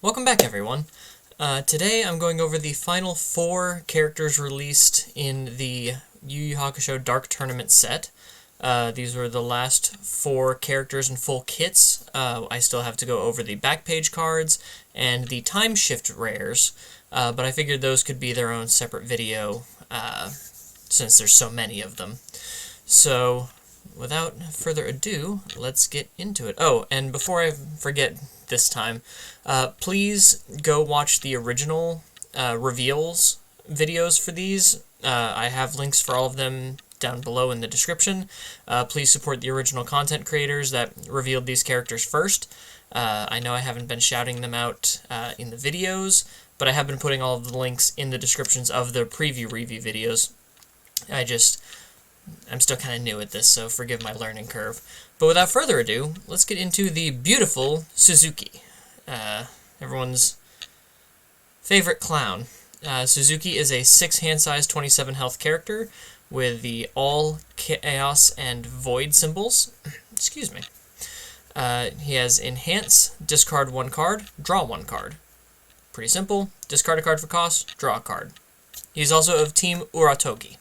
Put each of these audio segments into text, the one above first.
Welcome back, everyone. Today I'm going over the final 4 characters released in the Yu Yu Hakusho Dark Tournament set. These were the last 4 characters and full kits. I still have to go over the back page cards and the time shift rares, but I figured those could be their own separate video since there's so many of them. So, without further ado, let's get into it. Oh, and before I forget this time, please go watch the original reveals videos for these. I have links for all of them down below in the description. Please support the original content creators that revealed these characters first. I know I haven't been shouting them out in the videos, but I have been putting all of the links in the descriptions of the preview review videos. I'm still kind of new at this, so forgive my learning curve. But without further ado, let's get into the beautiful Suzuki. Everyone's favorite clown. Suzuki is a 6 hand size, 27 health character with the all chaos and void symbols. Excuse me. He has enhance, discard 1 card, draw 1 card. Pretty simple. Discard a card for cost, draw a card. He's also of Team Uratogi.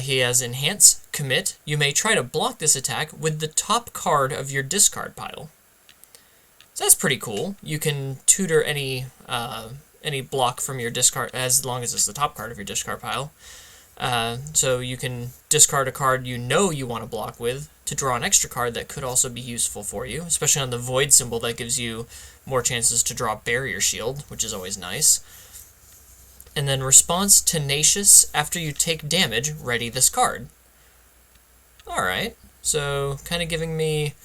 He has Enhance, Commit. You may try to block this attack with the top card of your discard pile. So that's pretty cool. You can tutor any block from your discard, as long as it's the top card of your discard pile. So you can discard a card you know you want to block with to draw an extra card that could also be useful for you, especially on the Void symbol that gives you more chances to draw Barrier Shield, which is always nice. And then response Tenacious. After you take damage, ready this card. Alright, so kind of giving me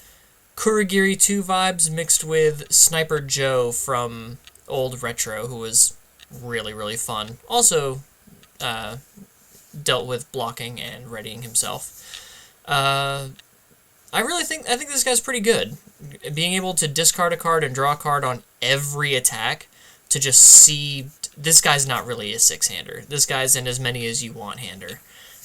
Kurogiri 2 vibes mixed with Sniper Joe from old Retro, who was really, really fun. Also dealt with blocking and readying himself. I think this guy's pretty good. Being able to discard a card and draw a card on every attack to just see... This guy's not really a 6-hander. This guy's an as many as you want hander.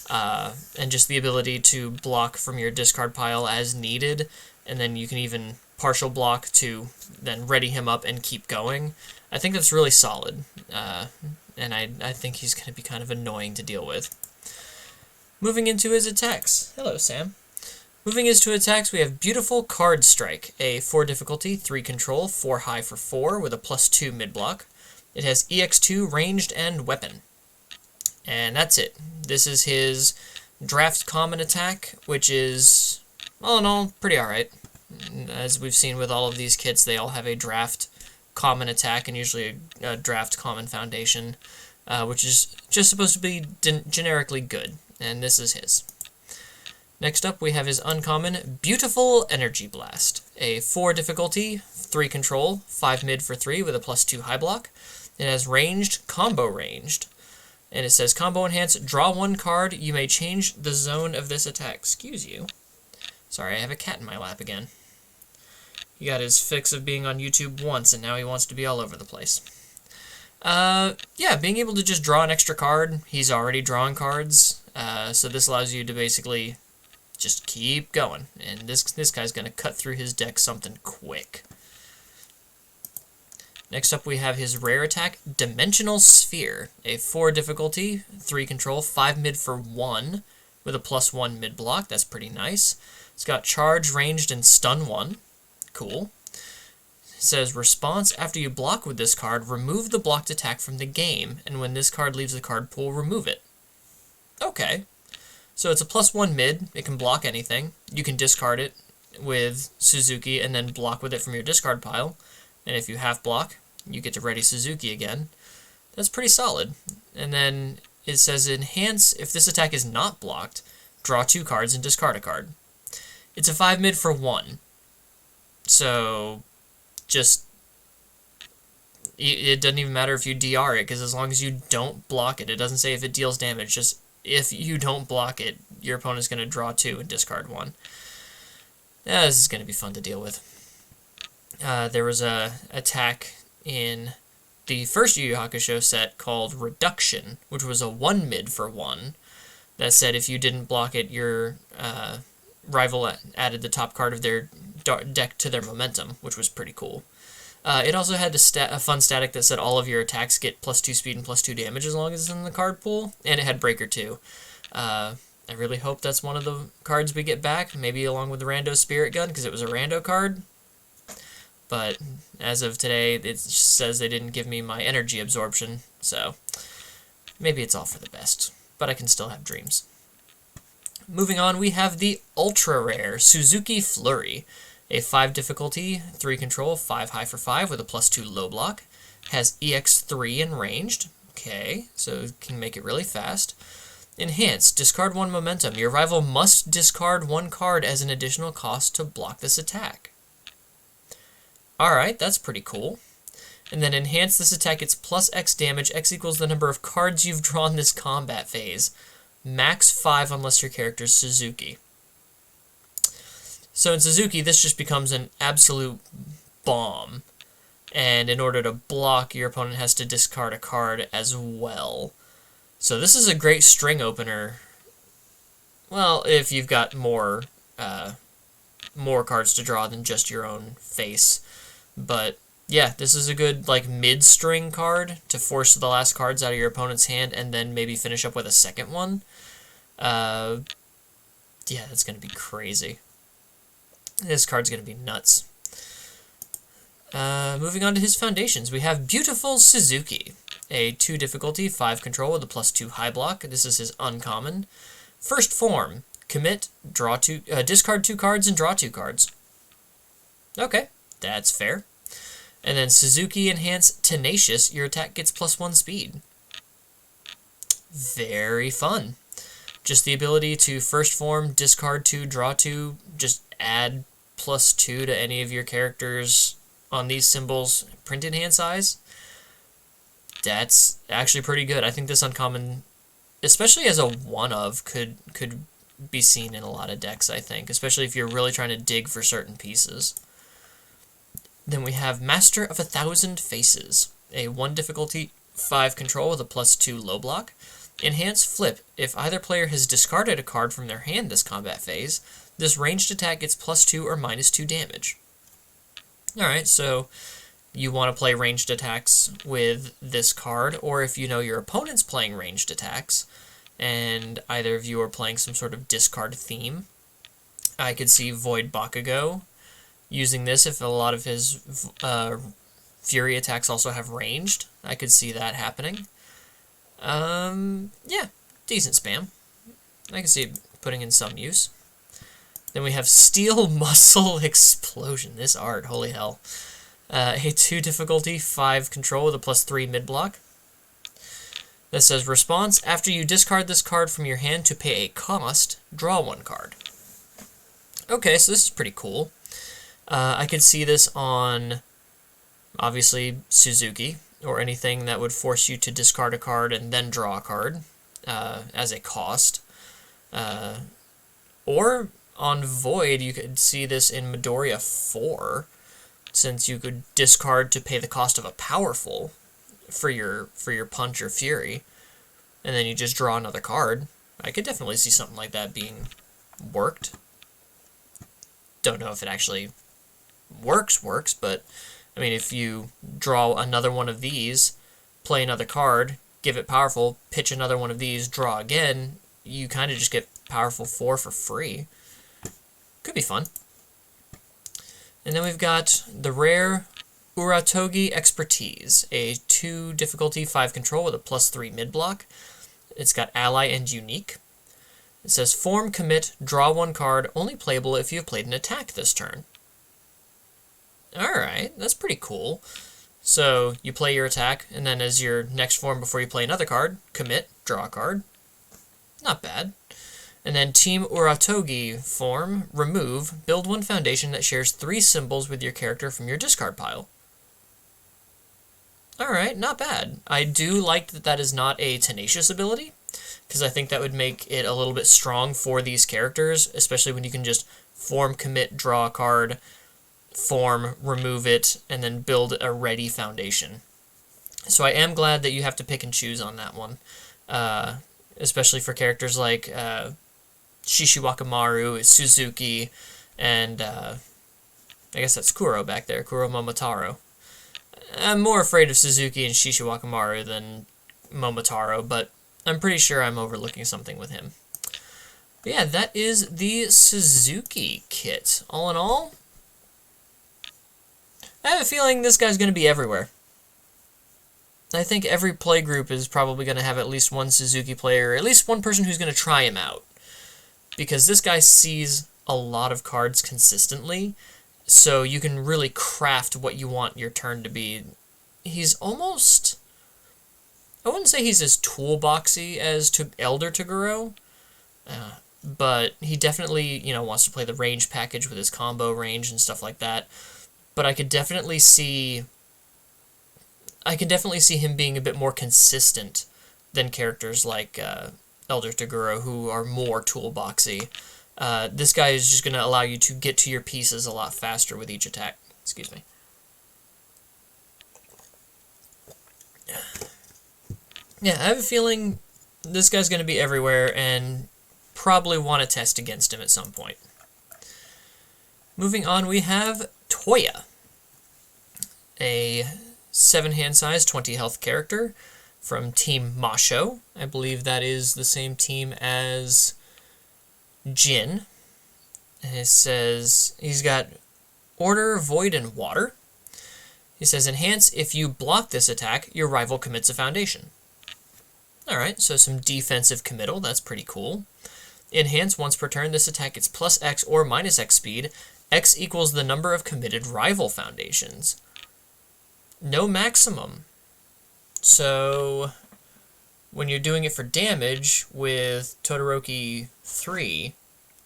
And just the ability to block from your discard pile as needed, and then you can even partial block to then ready him up and keep going. I think that's really solid, and I think he's going to be kind of annoying to deal with. Moving into his attacks. Hello, Sam. Moving into attacks, we have Beautiful Card Strike, a 4 difficulty, 3 control, 4 high for 4, with a +2 mid-block. It has EX2, ranged, and weapon. And that's it. This is his draft common attack, which is, all in all, pretty alright. As we've seen with all of these kits, they all have a draft common attack and usually a draft common foundation, which is just supposed to be generically good. And this is his. Next up, we have his uncommon Beautiful Energy Blast, a 4 difficulty, 3 control, 5 mid for 3 with a +2 high block. It has ranged, combo ranged, and it says combo enhance, draw 1 card, you may change the zone of this attack. Excuse you. Sorry, I have a cat in my lap again. He got his fix of being on YouTube once, and now he wants to be all over the place. Yeah, being able to just draw an extra card, he's already drawing cards, so this allows you to basically just keep going, and this guy's going to cut through his deck something quick. Next up, we have his rare attack, Dimensional Sphere, a 4 difficulty, 3 control, 5 mid for 1, with a +1 mid block. That's pretty nice. It's got charge, ranged, and stun 1. Cool. It says, response, after you block with this card, remove the blocked attack from the game, and when this card leaves the card pool, remove it. Okay. So it's a +1 mid, it can block anything. You can discard it with Suzuki and then block with it from your discard pile. And if you half block, you get to ready Suzuki again. That's pretty solid. And then it says enhance, if this attack is not blocked, draw 2 cards and discard a card. It's a 5 mid for 1. So, just, it doesn't even matter if you DR it, because as long as you don't block it, it doesn't say if it deals damage, just if you don't block it, your opponent's going to draw 2 and discard 1. Yeah, this is going to be fun to deal with. There was a attack in the first Yu Yu Hakusho set called Reduction, which was a 1 mid for 1, that said if you didn't block it, your rival added the top card of their deck to their momentum, which was pretty cool. It also had a fun static that said all of your attacks get +2 speed and +2 damage as long as it's in the card pool, and it had Breaker 2. I really hope that's one of the cards we get back, maybe along with the Rando Spirit Gun, because it was a Rando card. But as of today, it just says they didn't give me my energy absorption, so maybe it's all for the best. But I can still have dreams. Moving on, we have the ultra rare Suzuki Flurry. A 5 difficulty, 3 control, 5 high for 5 with a +2 low block. Has EX3 and ranged. Okay, so it can make it really fast. Enhance, discard 1 momentum. Your rival must discard 1 card as an additional cost to block this attack. Alright, that's pretty cool. And then enhance, this attack gets +X damage. X equals the number of cards you've drawn this combat phase. Max 5 unless your character's Suzuki. So in Suzuki, this just becomes an absolute bomb. And in order to block, your opponent has to discard a card as well. So this is a great string opener. Well, if you've got more cards to draw than just your own face. But yeah, this is a good like mid-string card to force the last cards out of your opponent's hand and then maybe finish up with a second one. Yeah, that's going to be crazy. This card's going to be nuts. Moving on to his foundations, we have Beautiful Suzuki. A 2 difficulty, 5 control with a +2 high block. This is his uncommon. First form, commit, discard 2 cards and draw 2 cards. Okay, that's fair. And then Suzuki Enhance Tenacious, your attack gets +1 speed. Very fun. Just the ability to first form, discard 2, draw 2, just add +2 to any of your characters on these symbols' printed hand size. That's actually pretty good. I think this uncommon, especially as a one-of, could be seen in a lot of decks, I think, especially if you're really trying to dig for certain pieces. Then we have Master of 1,000 Faces, a 1 difficulty, 5 control with a +2 low block. Enhance Flip. If either player has discarded a card from their hand this combat phase, this ranged attack gets +2 or -2 damage. Alright, so you want to play ranged attacks with this card, or if you know your opponent's playing ranged attacks, and either of you are playing some sort of discard theme, I could see Void Bakugo using this if a lot of his Fury attacks also have ranged. I could see that happening. Yeah, decent spam. I can see it putting in some use. Then we have Steel Muscle Explosion. This art, holy hell. A 2 difficulty, 5 control with a +3 mid block. That says response, after you discard this card from your hand to pay a cost, draw 1 card. Okay, so this is pretty cool. I could see this on, obviously, Suzuki, or anything that would force you to discard a card and then draw a card as a cost. Or on Void, you could see this in Midoriya 4, since you could discard to pay the cost of a powerful for your punch or fury, and then you just draw another card. I could definitely see something like that being worked. Don't know if it actually works, but I mean, if you draw another one of these, play another card, give it powerful, pitch another one of these, draw again, you kind of just get powerful 4 for free. Could be fun. And then we've got the rare Uratogi Expertise, a 2 difficulty, 5 control with a +3 mid block. It's got Ally and Unique. It says form, commit, draw 1 card, only playable if you have played an attack this turn. Alright, that's pretty cool. So you play your attack, and then as your next form before you play another card, commit, draw a card. Not bad. And then Team Uratogi form, remove, build 1 foundation that shares 3 symbols with your character from your discard pile. Alright, not bad. I do like that that is not a tenacious ability, because I think that would make it a little bit strong for these characters, especially when you can just form, commit, draw a card, form, remove it, and then build a ready foundation. So I am glad that you have to pick and choose on that one, especially for characters like Shishiwakamaru, Suzuki, and I guess that's Kuro back there, Kuro Momotaro. I'm more afraid of Suzuki and Shishiwakamaru than Momotaro, but I'm pretty sure I'm overlooking something with him. But yeah, that is the Suzuki kit. All in all, I have a feeling this guy's going to be everywhere. I think every play group is probably going to have at least one Suzuki player, or at least one person who's going to try him out. Because this guy sees a lot of cards consistently, so you can really craft what you want your turn to be. He's almost... I wouldn't say he's as toolboxy as Elder Toguro, but he definitely, wants to play the range package with his combo range and stuff like that. But I could definitely see him being a bit more consistent than characters like Elder Toguro, who are more toolboxy. This guy is just going to allow you to get to your pieces a lot faster with each attack. Excuse me. Yeah, I have a feeling this guy's going to be everywhere and probably want to test against him at some point. Moving on, we have Toya, a 7-hand size, 20 health character from Team Masho. I believe that is the same team as Jin. And it says he's got Order, Void, and Water. He says, enhance, if you block this attack, your rival commits a foundation. Alright, so some defensive committal, that's pretty cool. Enhance, once per turn, this attack gets plus X or minus X speed. X equals the number of committed rival foundations. No maximum. So, when you're doing it for damage with Todoroki 3,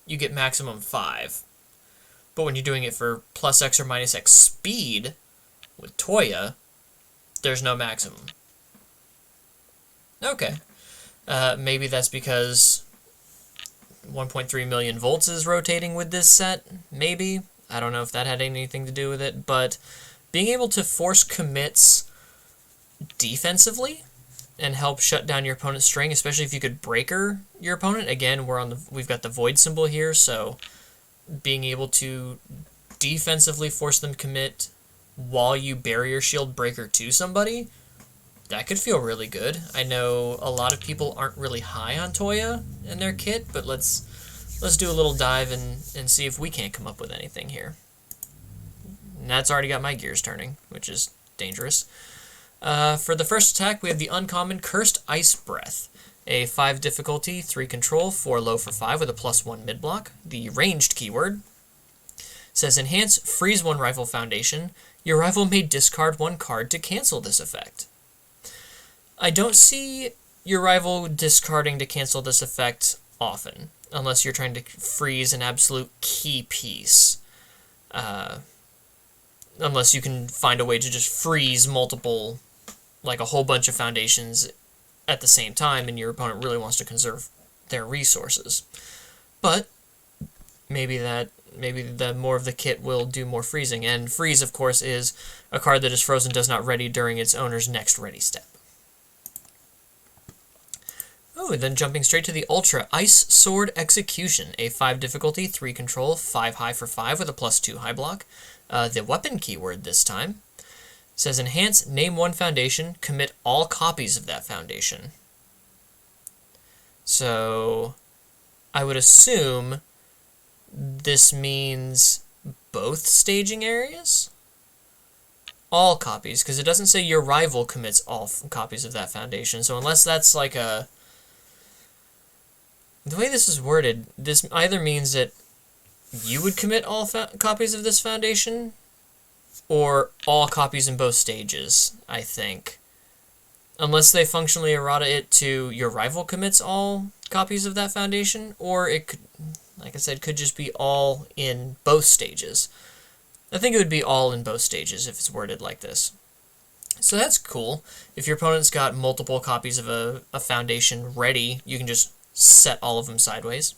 you get maximum 5. But when you're doing it for plus X or minus X speed with Toya, there's no maximum. Okay. Maybe that's because 1.3 million volts is rotating with this set. Maybe. I don't know if that had anything to do with it, but being able to force commits defensively and help shut down your opponent's string, especially if you could breaker your opponent. Again, we've got the void symbol here, so being able to defensively force them commit while you barrier shield breaker to somebody, that could feel really good. I know a lot of people aren't really high on Toya in their kit, but let's do a little dive and see if we can't come up with anything here. And that's already got my gears turning, which is dangerous. For the first attack, we have the uncommon Cursed Ice Breath. A 5 difficulty, 3 control, 4 low for 5 with a +1 mid block. The ranged keyword says enhance, freeze 1 rival foundation. Your rival may discard 1 card to cancel this effect. I don't see your rival discarding to cancel this effect often, unless you're trying to freeze an absolute key piece. Unless you can find a way to just freeze multiple, like a whole bunch of foundations at the same time, and your opponent really wants to conserve their resources. But maybe the more of the kit will do more freezing, and freeze, of course, is a card that is frozen does not ready during its owner's next ready step. Oh, then jumping straight to the Ultra Ice Sword Execution, a 5 difficulty, 3 control, 5 high for 5 with a +2 high block. The weapon keyword this time says enhance, name 1 foundation, commit all copies of that foundation. So I would assume this means both staging areas? All copies, because it doesn't say your rival commits all copies of that foundation. So unless that's like a... The way this is worded, this either means that you would commit all copies of this foundation, or all copies in both stages, I think. Unless they functionally errata it to your rival commits all copies of that foundation, or it could, like I said, could just be all in both stages. I think it would be all in both stages if it's worded like this. So that's cool. If your opponent's got multiple copies of a foundation ready, you can just set all of them sideways.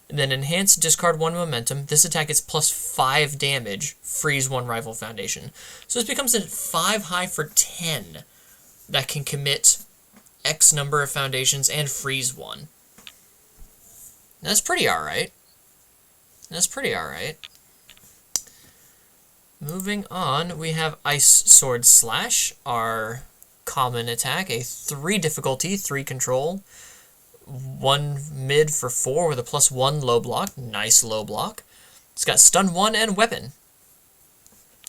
And then enhance, discard 1 momentum. This attack is +5 damage, freeze 1 rival foundation. So this becomes a 5 high for 10 that can commit X number of foundations and freeze 1. That's pretty alright. That's pretty alright. Moving on, we have Ice Sword Slash, our common attack, a 3 difficulty, 3 control, 1 mid for 4 with a +1 low block. Nice low block. It's got stun 1 and weapon.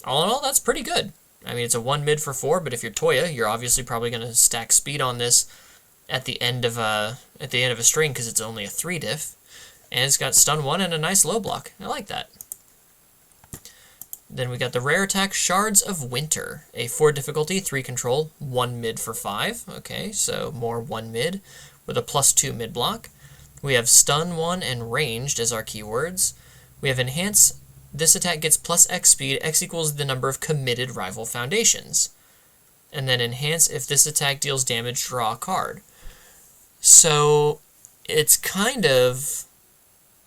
All in all, that's pretty good. I mean, it's a 1 mid for 4, but if you're Toya, you're obviously probably going to stack speed on this at the end of a string because it's only a 3 diff. And it's got stun 1 and a nice low block. I like that. Then we got the rare attack Shards of Winter, a 4 difficulty, 3 control, 1 mid for 5. Okay, so more 1 mid with a +2 mid block. We have stun 1 and ranged as our keywords. We have enhance. This attack gets +X speed. X equals the number of committed rival foundations. And then enhance, if this attack deals damage, draw a card. So it's kind of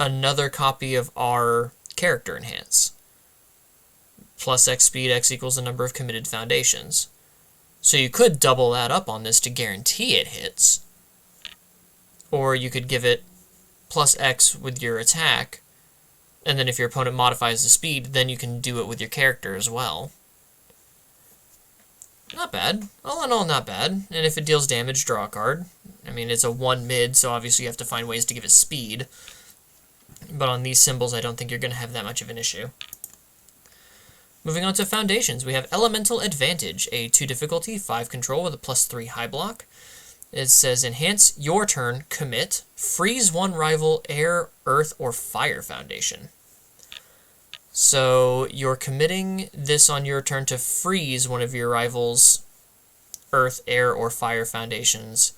another copy of our character enhance. +X speed, X equals the number of committed foundations. So you could double that up on this to guarantee it hits. Or you could give it +X with your attack, and then if your opponent modifies the speed, then you can do it with your character as well. Not bad. All in all, not bad. And if it deals damage, draw a card. I mean, it's a 1 mid, so obviously you have to find ways to give it speed. But on these symbols, I don't think you're going to have that much of an issue. Moving on to foundations, we have Elemental Advantage, a 2 difficulty, 5 control with a +3 high block. It says, enhance your turn, commit, freeze one rival air, earth, or fire foundation. So you're committing this on your turn to freeze one of your rivals' earth, air, or fire foundations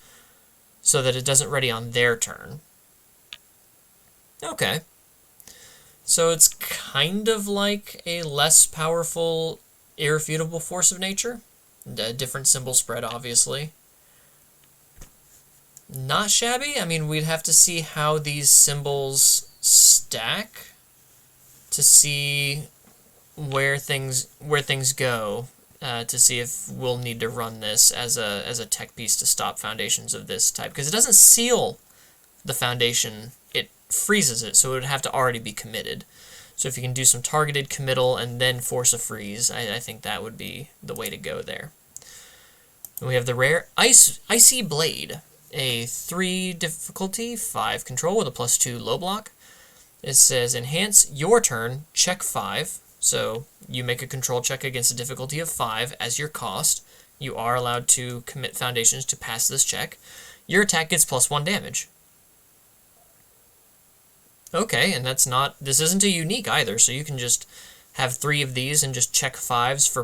so that it doesn't ready on their turn. Okay. So it's kind of like a less powerful, irrefutable force of nature. A different symbol spread, obviously. Not shabby. I mean, we'd have to see how these symbols stack to see where things go, to see if we'll need to run this as a tech piece to stop foundations of this type, because it doesn't seal the foundation, it freezes it, so it would have to already be committed. So if you can do some targeted committal and then force a freeze, I think that would be the way to go there. And we have the rare Icy Blade, a 3 difficulty, 5 control with a +2 low block. It says, enhance your turn, check 5. So you make a control check against a difficulty of 5 as your cost. You are allowed to commit foundations to pass this check. Your attack gets +1 damage. Okay, and this isn't a unique either, so you can just have 3 of these and just check 5s for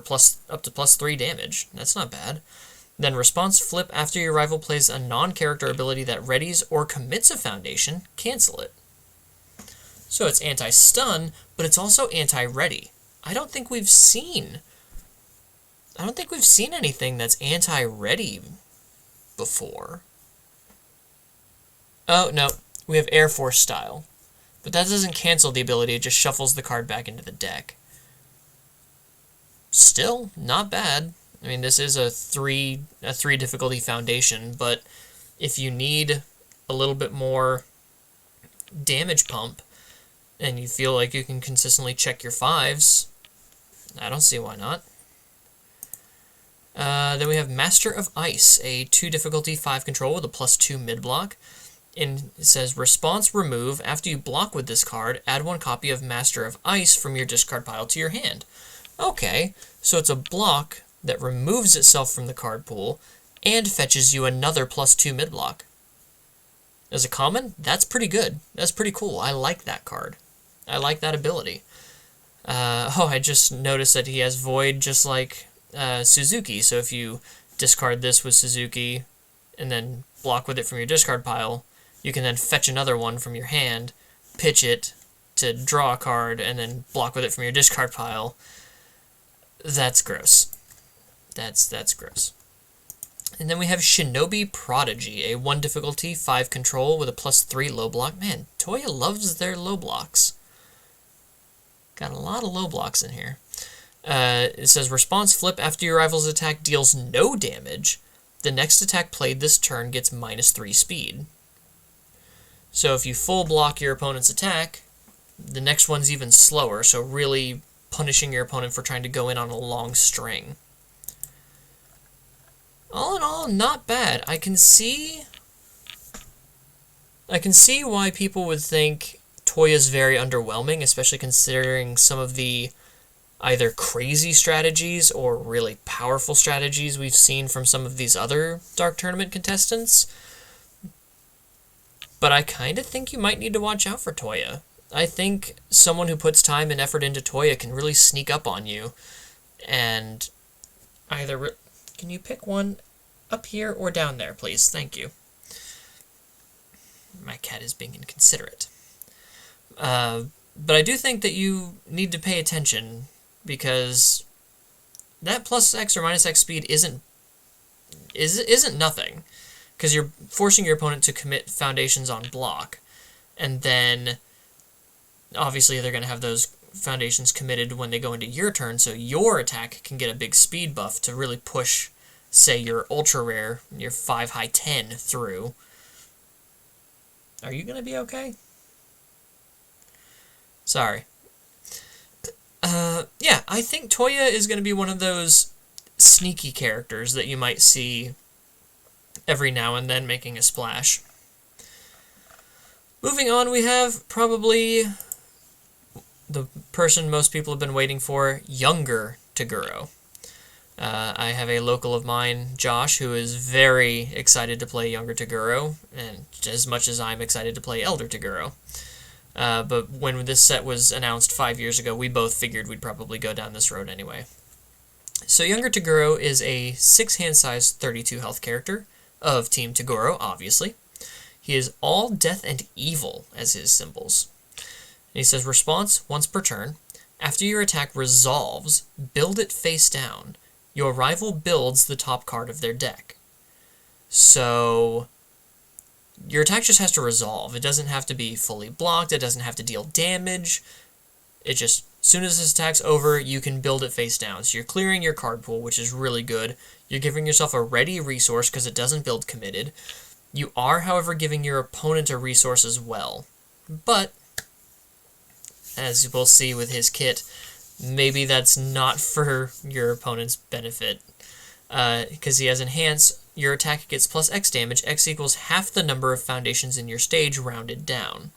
up to +3 damage. That's not bad. Then response flip after your rival plays a non-character ability that readies or commits a foundation, cancel it. So it's anti-stun, but it's also anti-ready. I don't think we've seen anything that's anti-ready before. Oh, no. We have Air Force style. But that doesn't cancel the ability, it just shuffles the card back into the deck. Still, not bad. I mean, this is a 3 difficulty foundation, but if you need a little bit more damage pump, and you feel like you can consistently check your 5s, I don't see why not. Then we have Master of Ice, a 2 difficulty, 5 control with a +2 mid block. And it says, response remove. After you block with this card, add 1 copy of Master of Ice from your discard pile to your hand. Okay, so it's a block that removes itself from the card pool and fetches you another +2 mid block. As a common, that's pretty good. That's pretty cool. I like that card. I like that ability. I just noticed that he has Void just like Suzuki. So if you discard this with Suzuki and then block with it from your discard pile, you can then fetch another one from your hand, pitch it to draw a card, and then block with it from your discard pile. That's gross. That's gross. And then we have Shinobi Prodigy, a 1 difficulty, 5 control with a +3 low block. Man, Toya loves their low blocks. Got a lot of low blocks in here. It says, response flip after your rival's attack deals no damage. The next attack played this turn gets -3 speed. So if you full block your opponent's attack, the next one's even slower, so really punishing your opponent for trying to go in on a long string. All in all, not bad. I can see why people would think Toya's very underwhelming, especially considering some of the either crazy strategies or really powerful strategies we've seen from some of these other Dark Tournament contestants. But I kind of think you might need to watch out for Toya. I think someone who puts time and effort into Toya can really sneak up on you. And either... Can you pick one up here or down there, please? Thank you. My cat is being inconsiderate. But I do think that you need to pay attention, because that plus X or minus X speed isn't nothing. Because you're forcing your opponent to commit foundations on block. And then, obviously, they're going to have those foundations committed when they go into your turn, so your attack can get a big speed buff to really push, say, your ultra rare, your 5 high 10 through. Are you going to be okay? Sorry. Yeah, I think Toya is going to be one of those sneaky characters that you might see every now and then making a splash. Moving on, we have probably the person most people have been waiting for, younger Toguro. I have a local of mine, Josh, who is very excited to play younger Toguro, and as much as I'm excited to play elder Toguro. But when this set was announced 5 years ago, we both figured we'd probably go down this road anyway. So younger Toguro is a 6-hand size 32 health character of Team Toguro, obviously. He is all death and evil as his symbols. And he says, response, once per turn. After your attack resolves, build it face down. Your rival builds the top card of their deck. So your attack just has to resolve. It doesn't have to be fully blocked. It doesn't have to deal damage. It just, as soon as this attack's over, you can build it face down. So you're clearing your card pool, which is really good. You're giving yourself a ready resource because it doesn't build committed. You are, however, giving your opponent a resource as well. But, as we'll see with his kit, maybe that's not for your opponent's benefit. Because he has Enhance, your attack gets plus X damage. X equals half the number of foundations in your stage rounded down.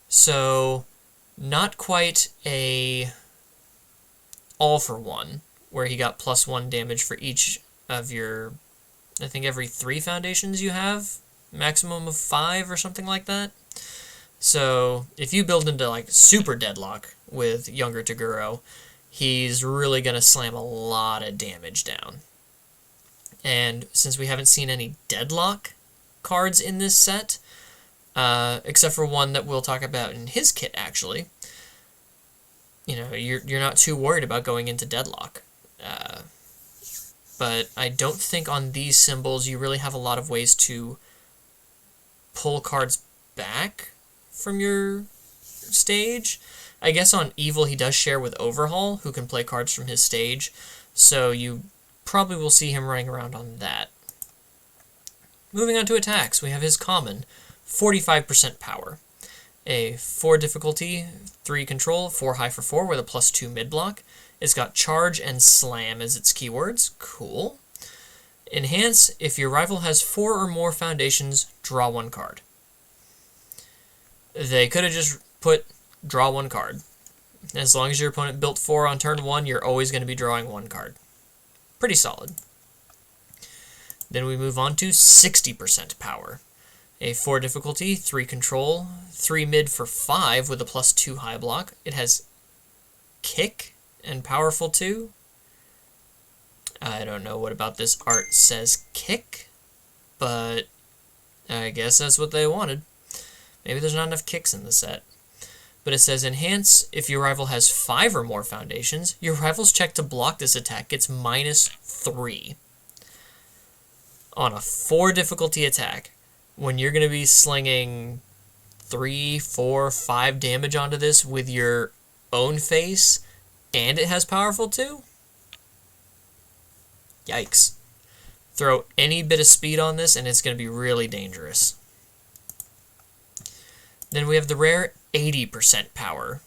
So, not quite a all-for-one, where he got plus 1 damage for each of your, I think every 3 foundations you have, maximum of 5 or something like that. So if you build into like super deadlock with younger Toguro, he's really going to slam a lot of damage down. And since we haven't seen any deadlock cards in this set, except for one that we'll talk about in his kit actually, you know, you're not too worried about going into deadlock. But I don't think on these symbols you really have a lot of ways to pull cards back from your stage. I guess on Evil he does share with Overhaul, who can play cards from his stage, so you probably will see him running around on that. Moving on to attacks, we have his common, 45% power. A 4 difficulty, 3 control, 4 high for 4 with a plus 2 mid block. It's got charge and slam as its keywords. Cool. Enhance, if your rival has 4 or more foundations, draw 1 card. They could have just put draw 1 card. As long as your opponent built 4 on turn 1, you're always going to be drawing 1 card. Pretty solid. Then we move on to 60% power. A 4 difficulty, 3 control, 3 mid for 5 with a plus 2 high block. It has kick and powerful 2. I don't know what about this art says kick, but I guess that's what they wanted. Maybe there's not enough kicks in the set. But it says enhance, if your rival has 5 or more foundations, your rival's check to block this attack gets minus 3. On a 4 difficulty attack, when you're going to be slinging 3, 4, 5 damage onto this with your own face, and it has powerful 2? Yikes. Throw any bit of speed on this and it's going to be really dangerous. Then we have the rare 80% power,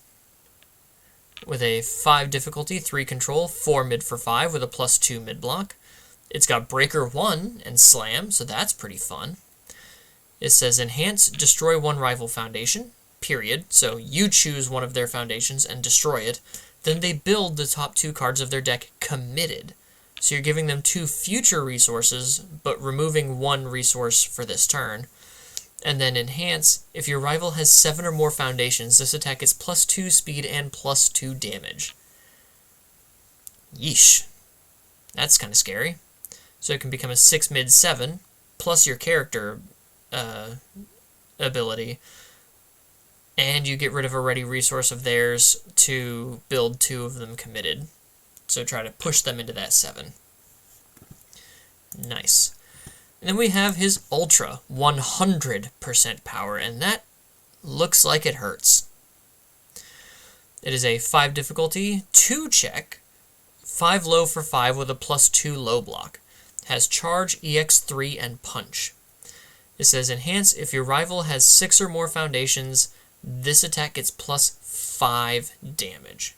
with a 5 difficulty, 3 control, 4 mid for 5 with a +2 mid block. It's got Breaker 1 and Slam, so that's pretty fun. It says Enhance, destroy one rival foundation, period. So you choose one of their foundations and destroy it. Then they build the top 2 cards of their deck committed. So you're giving them 2 future resources, but removing 1 resource for this turn. And then Enhance, if your rival has 7 or more foundations, this attack is +2 speed and +2 damage. Yeesh. That's kind of scary. So it can become a 6 mid 7, plus your character ability, and you get rid of a ready resource of theirs to build 2 of them committed. So try to push them into that 7. Nice. And then we have his Ultra, 100% power, and that looks like it hurts. It is a 5 difficulty, 2 check, 5 low for 5 with a +2 low block. Has Charge, EX3, and Punch. It says Enhance, if your rival has 6 or more foundations, this attack gets +5 damage.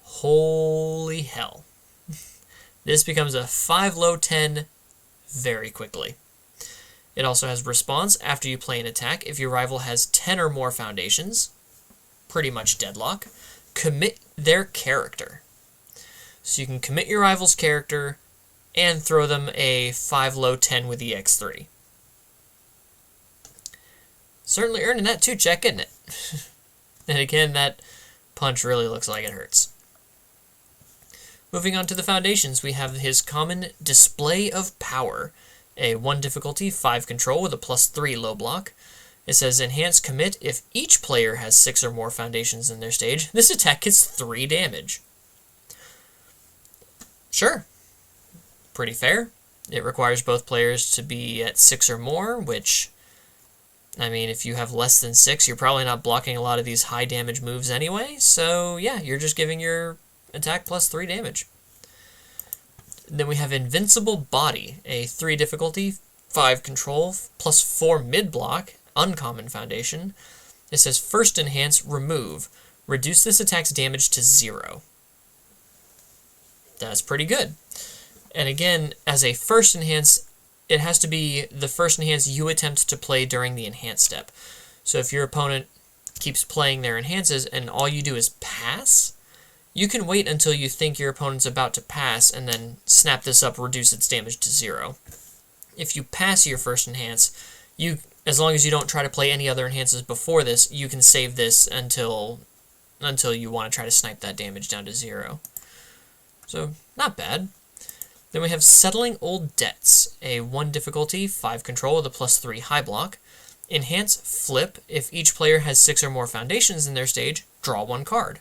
Holy hell. This becomes a 5 low 10 very quickly. It also has Response after you play an attack. If your rival has 10 or more foundations, pretty much deadlock, commit their character. So you can commit your rival's character and throw them a 5 low 10 with EX3. Certainly earning that 2 check, isn't it? And again, that punch really looks like it hurts. Moving on to the foundations, we have his common Display of Power, a 1 difficulty, 5 control with a +3 low block. It says Enhance Commit if each player has 6 or more foundations in their stage. This attack gets 3 damage. Sure. Pretty fair. It requires both players to be at 6 or more, which, I mean, if you have less than 6, you're probably not blocking a lot of these high damage moves anyway. So yeah, you're just giving your attack +3 damage. Then we have Invincible Body, a 3 difficulty, 5 control, +4 mid block, uncommon foundation. It says First Enhance, remove. Reduce this attack's damage to 0. That's pretty good. And again, as a First Enhance, it has to be the first Enhance you attempt to play during the Enhance step. So if your opponent keeps playing their Enhances and all you do is pass, you can wait until you think your opponent's about to pass and then snap this up, reduce its damage to 0. If you pass your First Enhance, as long as you don't try to play any other Enhances before this, you can save this until you want to try to snipe that damage down to 0. So, not bad. Then we have Settling Old Debts, a 1 difficulty, 5 control with a +3 high block. Enhance Flip, if each player has 6 or more foundations in their stage, draw 1 card.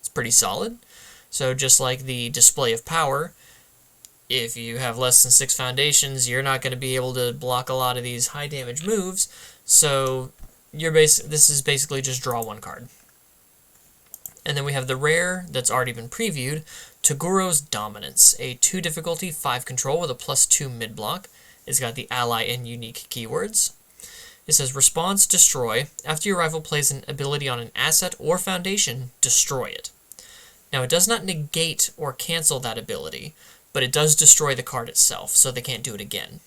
It's pretty solid. So just like the Display of Power, if you have less than 6 foundations, you're not going to be able to block a lot of these high damage moves. So this is basically just draw 1 card. And then we have the rare that's already been previewed, Togoro's Dominance, a 2 difficulty, 5 control with a +2 mid block. It's got the ally and unique keywords. It says Response, destroy. After your rival plays an ability on an asset or foundation, destroy it. Now it does not negate or cancel that ability, but it does destroy the card itself, so they can't do it again.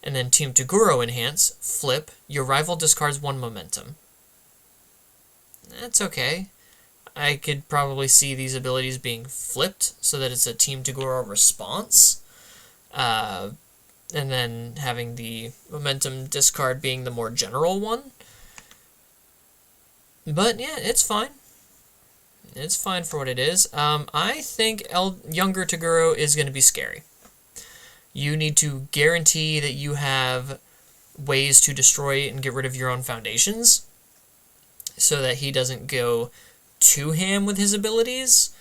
And then Team Toguro Enhance, flip, your rival discards 1 momentum. That's okay. I could probably see these abilities being flipped so that it's a Team Toguro response. And then having the momentum discard being the more general one. But yeah, it's fine. It's fine for what it is. I think younger Toguro is going to be scary. You need to guarantee that you have ways to destroy and get rid of your own foundations so that he doesn't go too ham with his abilities.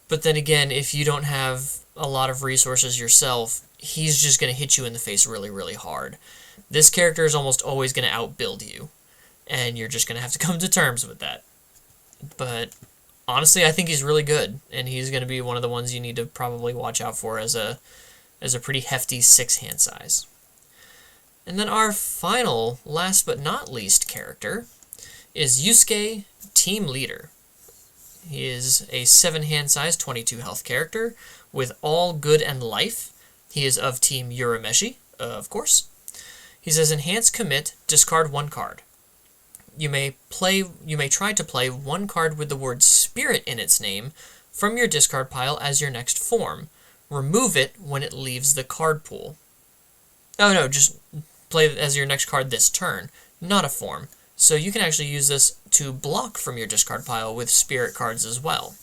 But then again, if you don't have a lot of resources yourself, he's just going to hit you in the face really, really hard. This character is almost always going to outbuild you, and you're just going to have to come to terms with that. But honestly, I think he's really good, and he's going to be one of the ones you need to probably watch out for as a pretty hefty 6-hand size. And then our final, last but not least character is Yusuke, Team Leader. He is a 7 hand size, 22 health character with all good and life. He is of Team Urameshi, of course. He says, enhance commit, discard 1 card. You may try to play 1 card with the word spirit in its name from your discard pile as your next form. Remove it when it leaves the card pool. Oh no, just play it as your next card this turn, not a form. So you can actually use this to block from your discard pile with spirit cards as well.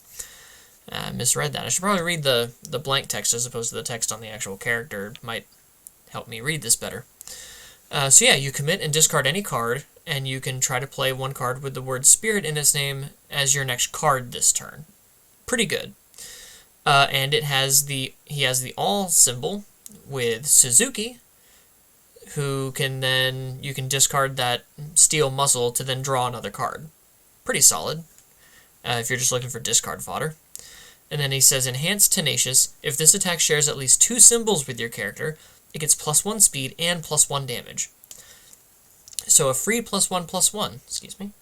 I misread that. I should probably read the blank text as opposed to the text on the actual character. It might help me read this better. So yeah, you commit and discard any card, and you can try to play 1 card with the word spirit in its name as your next card this turn. Pretty good. And he has the all symbol with Suzuki, who can then, you can discard that steel muscle to then draw another card. Pretty solid, if you're just looking for discard fodder. And then he says, enhance tenacious. If this attack shares at least 2 symbols with your character, it gets +1 speed and +1 damage. So a free +1/+1, excuse me.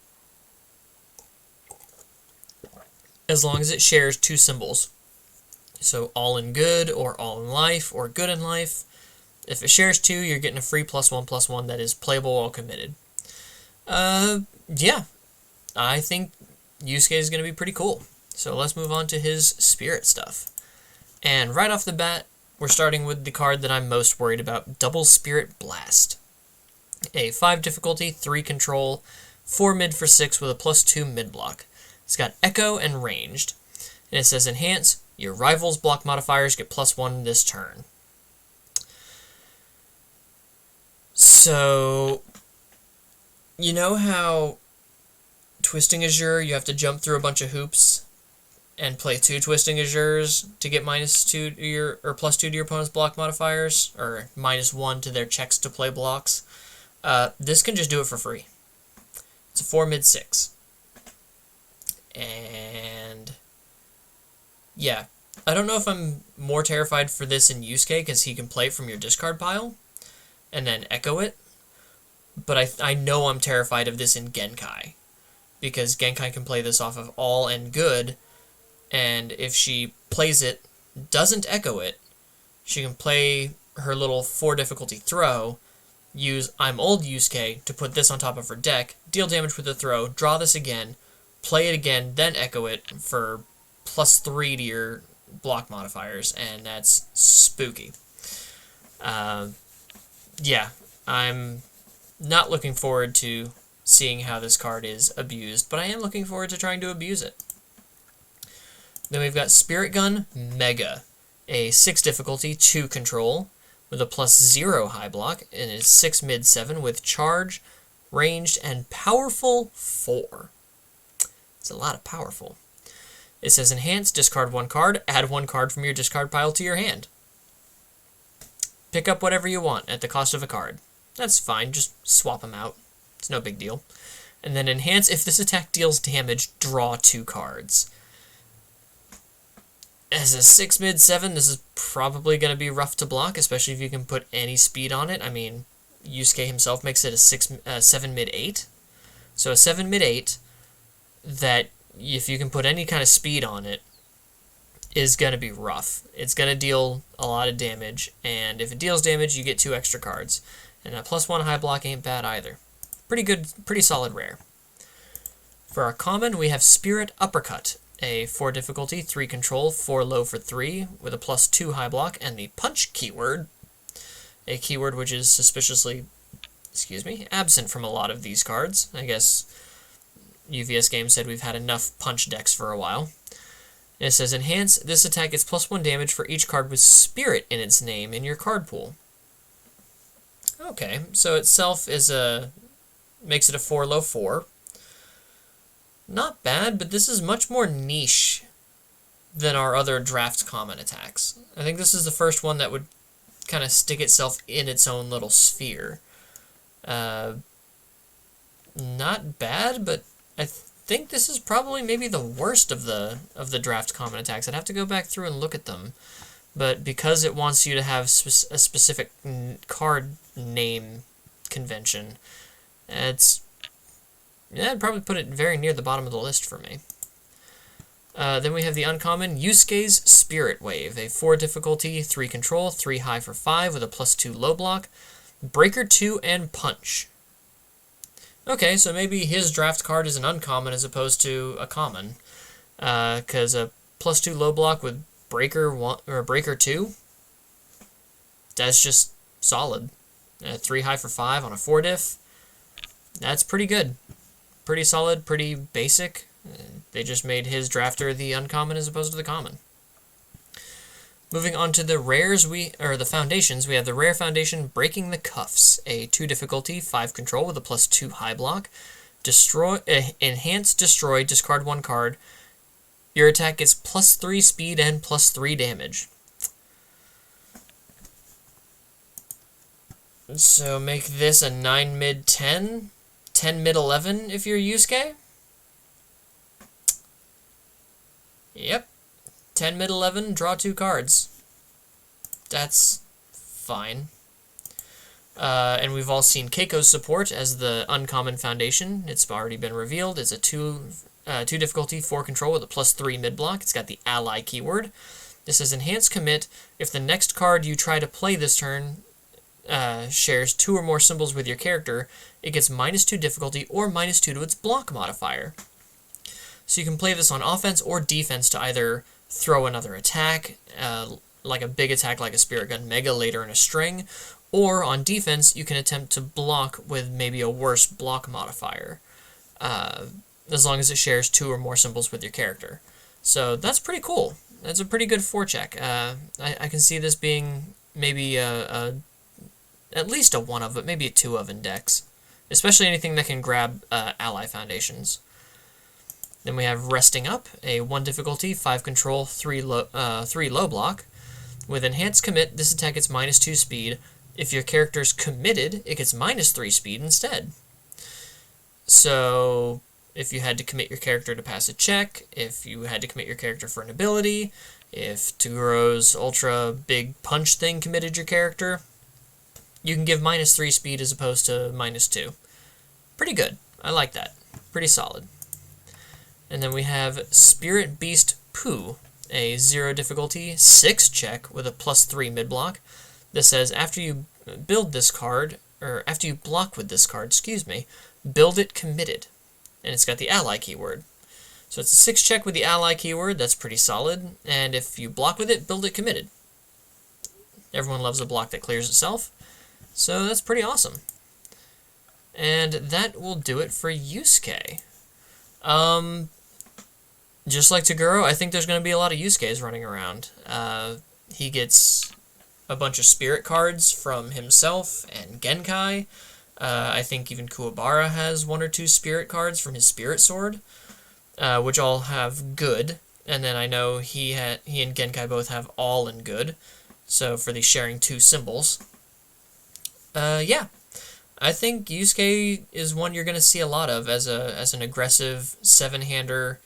As long as it shares 2 symbols. So all in good, or all in life, or good in life. If it shares 2, you're getting a free +1/+1 that is playable while committed. Yeah. I think Yusuke is going to be pretty cool. So let's move on to his spirit stuff. And right off the bat, we're starting with the card that I'm most worried about, Double Spirit Blast. A 5 difficulty, 3 control, 4 mid for 6 with a +2 mid block. It's got Echo and Ranged. And it says, enhance, your rival's block modifiers get +1 this turn. So, you know how Twisting Azure, you have to jump through a bunch of hoops and play 2 Twisting Azures to get -2 to your, or +2 to your opponent's block modifiers, or -1 to their checks to play blocks. This can just do it for free. It's a 4 mid 6. And yeah, I don't know if I'm more terrified for this in Yusuke because he can play it from your discard pile and then echo it. But I know I'm terrified of this in Genkai, because Genkai can play this off of all and good, and if she plays it, doesn't echo it, she can play her little 4 difficulty throw, use I'm Old Yusuke to put this on top of her deck, deal damage with the throw, draw this again, play it again, then echo it for +3 to your block modifiers, and that's spooky. Yeah, I'm not looking forward to seeing how this card is abused, but I am looking forward to trying to abuse it. Then we've got Spirit Gun Mega, a 6 difficulty, 2 control, with a +0 high block, and it's 6 mid 7 with charge, ranged, and powerful 4. It's a lot of powerful. It says enhance, discard 1 card, add 1 card from your discard pile to your hand. Pick up whatever you want at the cost of a card. That's fine, just swap them out. It's no big deal. And then enhance, if this attack deals damage, draw 2 cards. As a 6 mid 7, this is probably going to be rough to block, especially if you can put any speed on it. I mean, Yusuke himself makes it a 7 mid 8. So a 7 mid 8 that, if you can put any kind of speed on it, is going to be rough. It's going to deal a lot of damage, and if it deals damage, you get 2 extra cards. And a +1 high block ain't bad either. Pretty good, pretty solid rare. For our common, we have Spirit Uppercut, a 4 difficulty, 3 control, 4 low for 3, with a +2 high block, and the Punch keyword, a keyword which is suspiciously, absent from a lot of these cards. I guess UVS Games said we've had enough Punch decks for a while. And it says, enhance, this attack gets +1 damage for each card with Spirit in its name in your card pool. Okay, so itself is makes it a 4 low 4. Not bad, but this is much more niche than our other draft common attacks. I think this is the first one that would kind of stick itself in its own little sphere. Not bad, but I think this is probably maybe the worst of the draft common attacks. I'd have to go back through and look at them. But because it wants you to have a specific card name convention, it's Yeah, I'd probably put it very near the bottom of the list for me. Then we have the uncommon Yusuke's Spirit Wave, a 4 difficulty, 3 control, 3 high for 5 with a +2 low block, Breaker 2, and Punch. Okay, so maybe his draft card is an uncommon as opposed to a common, because a +2 low block with Breaker 1 or Breaker 2, that's just solid. 3 high for 5 on a 4 diff, that's pretty good. Pretty solid, pretty basic. They just made his drafter the uncommon as opposed to the common. Moving on to the rares, the foundations, we have the rare foundation Breaking the Cuffs, a 2 difficulty, 5 control with a +2 high block. Enhance, destroy, discard 1 card. Your attack gets +3 speed and +3 damage. So make this a 9 mid 10, 10 mid 11 if you're Yusuke. Yep. 10 mid 11, draw 2 cards. That's fine. And we've all seen Keiko's support as the uncommon foundation. It's already been revealed. It's a 2 difficulty, 4 control with a +3 mid block. It's got the ally keyword. This says enhance commit. If the next card you try to play this turn shares 2 or more symbols with your character, it gets -2 difficulty or -2 to its block modifier. So you can play this on offense or defense to either throw another attack, like a big attack like a Spirit Gun Mega later in a string, or on defense you can attempt to block with maybe a worse block modifier, as long as it shares 2 or more symbols with your character. So that's pretty cool. That's a pretty good forecheck. I can see this being maybe at least a 1 of, but maybe a 2 of in decks, especially anything that can grab ally foundations. Then we have Resting Up, a 1 difficulty, 5 control, 3 low block. With Enhanced Commit, this attack gets -2 speed. If your character's committed, it gets -3 speed instead. So if you had to commit your character to pass a check, if you had to commit your character for an ability, if Taguro's ultra big punch thing committed your character, you can give -3 speed as opposed to -2. Pretty good. I like that. Pretty solid. And then we have Spirit Beast Pooh, a 0 difficulty, 6 check with a +3 mid block. This says after you build this card, or after you block with this card, build it committed. And it's got the ally keyword. So it's a 6 check with the ally keyword, that's pretty solid. And if you block with it, build it committed. Everyone loves a block that clears itself. So that's pretty awesome. And that will do it for Yusuke. Just like Taguro, I think there's going to be a lot of Yusukes running around. He gets a bunch of spirit cards from himself and Genkai. I think even Kuwabara has 1 or 2 spirit cards from his spirit sword, which all have good. And then I know he and Genkai both have all in good. So for the sharing 2 symbols. Yeah. I think Yusuke is one you're going to see a lot of as an aggressive 7-hander,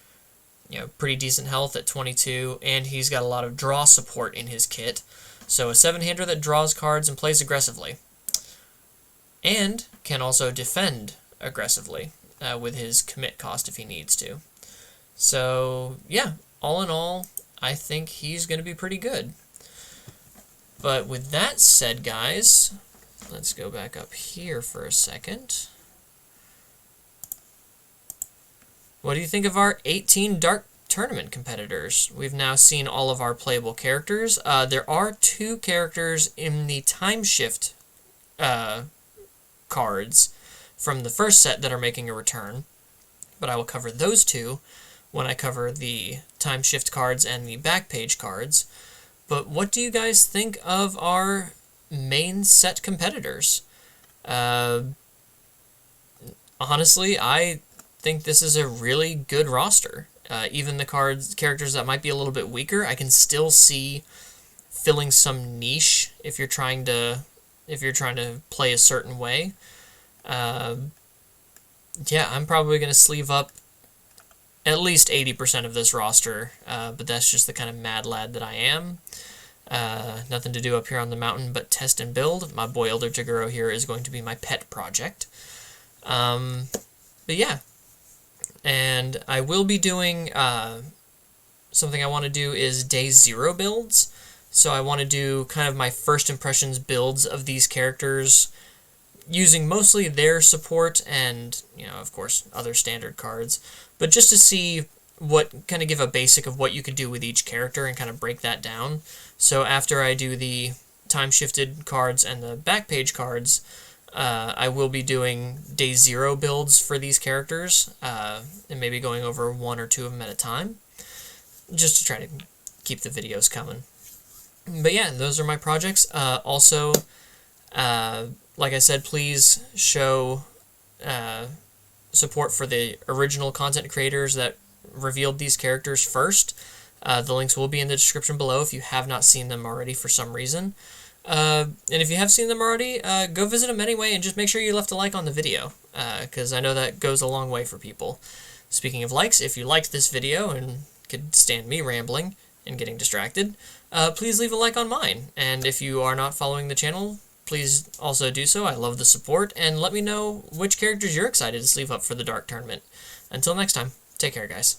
pretty decent health at 22, and he's got a lot of draw support in his kit. So a 7-hander that draws cards and plays aggressively. And can also defend aggressively with his commit cost if he needs to. So, yeah, all in all, I think he's going to be pretty good. But with that said, guys, let's go back up here for a second. What do you think of our 18 Dark Tournament competitors? We've now seen all of our playable characters. There are 2 characters in the Time Shift cards from the first set that are making a return, but I will cover those 2 when I cover the Time Shift cards and the Backpage cards. But what do you guys think of our main set competitors? Honestly, I think this is a really good roster. Even the characters that might be a little bit weaker, I can still see filling some niche if you're trying to play a certain way. Yeah, I'm probably going to sleeve up at least 80% of this roster, but that's just the kind of mad lad that I am. Nothing to do up here on the mountain but test and build. My boy Elder Taguro here is going to be my pet project. But yeah, And I will be doing, something I want to do is day 0 builds. So I want to do kind of my first impressions builds of these characters using mostly their support and, of course, other standard cards. But just to see kind of give a basic of what you could do with each character and kind of break that down. So after I do the time-shifted cards and the back page cards, I will be doing day 0 builds for these characters, and maybe going over 1 or 2 of them at a time, just to try to keep the videos coming. But yeah, those are my projects. Also, like I said, please show support for the original content creators that revealed these characters first. The links will be in the description below if you have not seen them already for some reason. And if you have seen them already, go visit them anyway, and just make sure you left a like on the video, because I know that goes a long way for people. Speaking of likes, if you liked this video and could stand me rambling and getting distracted, please leave a like on mine. And if you are not following the channel, please also do so. I love the support, and let me know which characters you're excited to sleeve up for the Dark Tournament. Until next time, take care, guys.